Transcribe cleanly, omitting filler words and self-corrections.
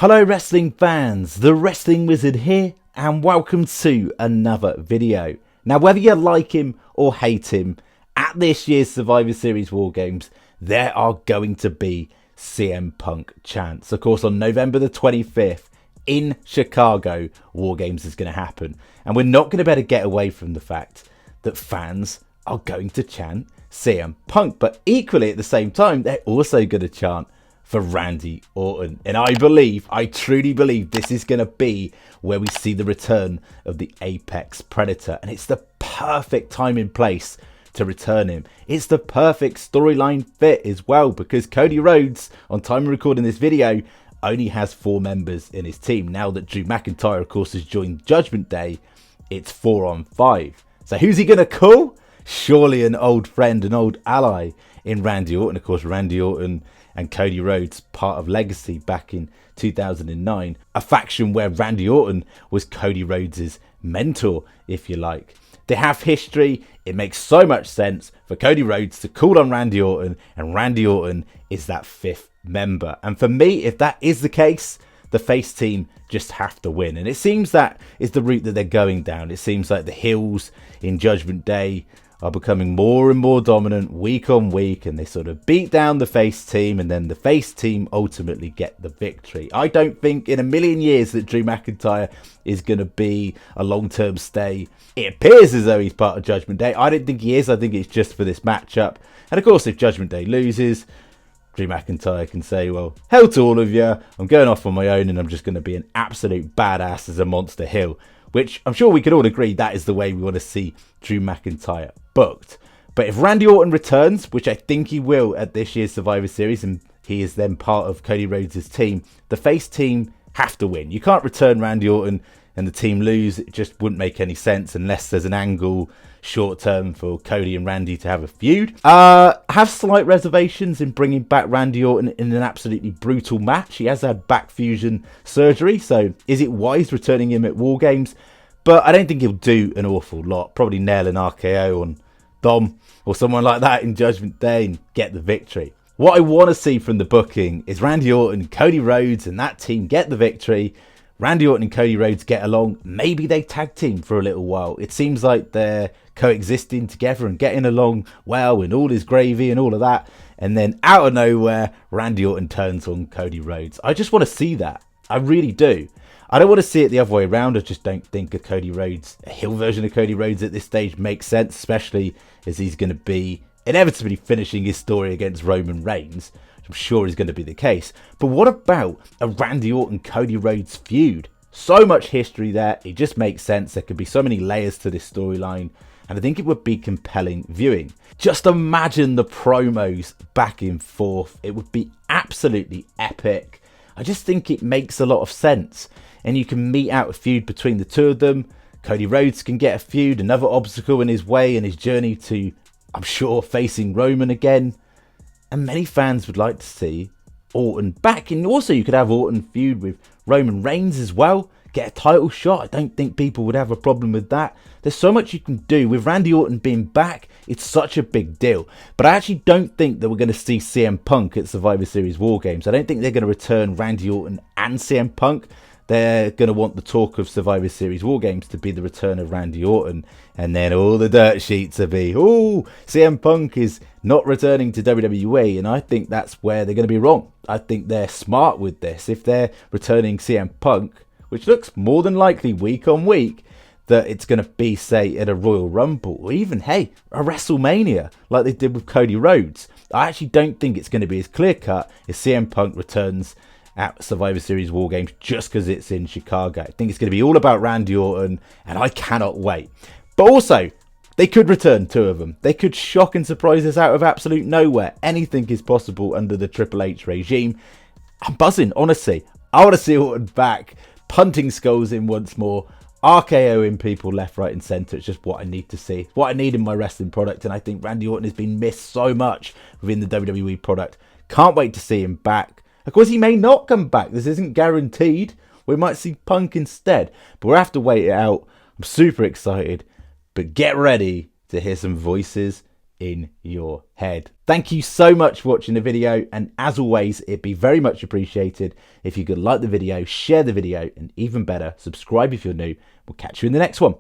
Hello wrestling fans, the Wrestling Wizard here, and welcome to another video. Now whether you like him or hate him, at this year's Survivor Series War Games, there are going to be CM Punk chants. Of course, on November the 25th in Chicago, War Games is going to happen. And we're not going to be able to get away from the fact that fans are going to chant CM Punk. But equally at the same time, they're also going to chant for Randy Orton. And I truly believe this is going to be where we see the return of the Apex Predator. And it's the perfect time and place to return him. It's the perfect storyline fit as well, because Cody Rhodes, on time of recording this video, only has 4 members in his team. Now that Drew McIntyre, of course, has joined Judgment Day, it's 4 on 5. So who's he going to call? Surely an old friend, an old ally in Randy Orton. Of course, Randy Orton and Cody Rhodes, part of Legacy back in 2009. A faction where Randy Orton was Cody Rhodes' mentor, if you like. They have history. It makes so much sense for Cody Rhodes to call on Randy Orton, and Randy Orton is that 5th member. And for me, if that is the case, the face team just have to win. And it seems that is the route that they're going down. It seems like the heels in Judgment Day are becoming more and more dominant week on week, and they sort of beat down the face team, and then the face team ultimately get the victory. I don't think in a million years that Drew McIntyre is going to be a long-term stay. It appears as though he's part of Judgment Day. I don't think he is. I think it's just for this matchup. And of course, if Judgment Day loses, Drew McIntyre can say, well, hell to all of you, I'm going off on my own and I'm just going to be an absolute badass as a monster heel. Which I'm sure we could all agree that is the way we want to see Drew McIntyre booked. But if Randy Orton returns, which I think he will at this year's Survivor Series, and he is then part of Cody Rhodes' team, the face team have to win. You can't return Randy Orton and the team lose. It just wouldn't make any sense unless there's an angle short term for Cody and Randy to have a feud. Have slight reservations in bringing back Randy Orton in an absolutely brutal match. He has had back fusion surgery, so is it wise returning him at War Games? But I don't think he'll do an awful lot. Probably nail an RKO on Dom or someone like that in Judgment Day and get the victory. What I want to see from the booking is Randy Orton, Cody Rhodes and that team get the victory. Randy Orton and Cody Rhodes get along. Maybe they tag team for a little while. It seems like they're coexisting together and getting along well and all is gravy and all of that. And then out of nowhere, Randy Orton turns on Cody Rhodes. I just want to see that. I really do. I don't want to see it the other way around. I just don't think a heel version of Cody Rhodes at this stage makes sense, especially as he's going to be inevitably finishing his story against Roman Reigns. I'm sure is going to be the case. But what about a Randy Orton Cody Rhodes feud? So much history there. It just makes sense. There could be so many layers to this storyline, and I think it would be compelling viewing. Just imagine the promos back and forth. It would be absolutely epic. I just think it makes a lot of sense, and you can mete out a feud between the two of them. Cody Rhodes can get a feud, another obstacle in his way in his journey to, I'm sure, facing Roman again. And many fans would like to see Orton back. And also you could have Orton feud with Roman Reigns as well. Get a title shot. I don't think people would have a problem with that. There's so much you can do. With Randy Orton being back, it's such a big deal. But I actually don't think that we're going to see CM Punk at Survivor Series War Games. I don't think they're going to return Randy Orton and CM Punk. They're going to want the talk of Survivor Series War Games to be the return of Randy Orton. And then all the dirt sheets will be, oh, CM Punk is not returning to WWE. And I think that's where they're going to be wrong. I think they're smart with this. If they're returning CM Punk, which looks more than likely week on week, that it's going to be, say, at a Royal Rumble or even, hey, a WrestleMania like they did with Cody Rhodes. I actually don't think it's going to be as clear-cut as CM Punk returns at Survivor Series War Games just because it's in Chicago. I think it's going to be all about Randy Orton, and I cannot wait. But also, they could return 2 of them. They could shock and surprise us out of absolute nowhere. Anything is possible under the Triple H regime. I'm buzzing, honestly. I want to see Orton back, punting skulls in once more, RKOing people left, right and centre. It's just what I need to see. What I need in my wrestling product, and I think Randy Orton has been missed so much within the WWE product. Can't wait to see him back. Of course, he may not come back. This isn't guaranteed. We might see Punk instead. But we'll have to wait it out. I'm super excited. But get ready to hear some voices in your head. Thank you so much for watching the video, and as always, it'd be very much appreciated if you could like the video, share the video, and even better, subscribe if you're new. We'll catch you in the next one.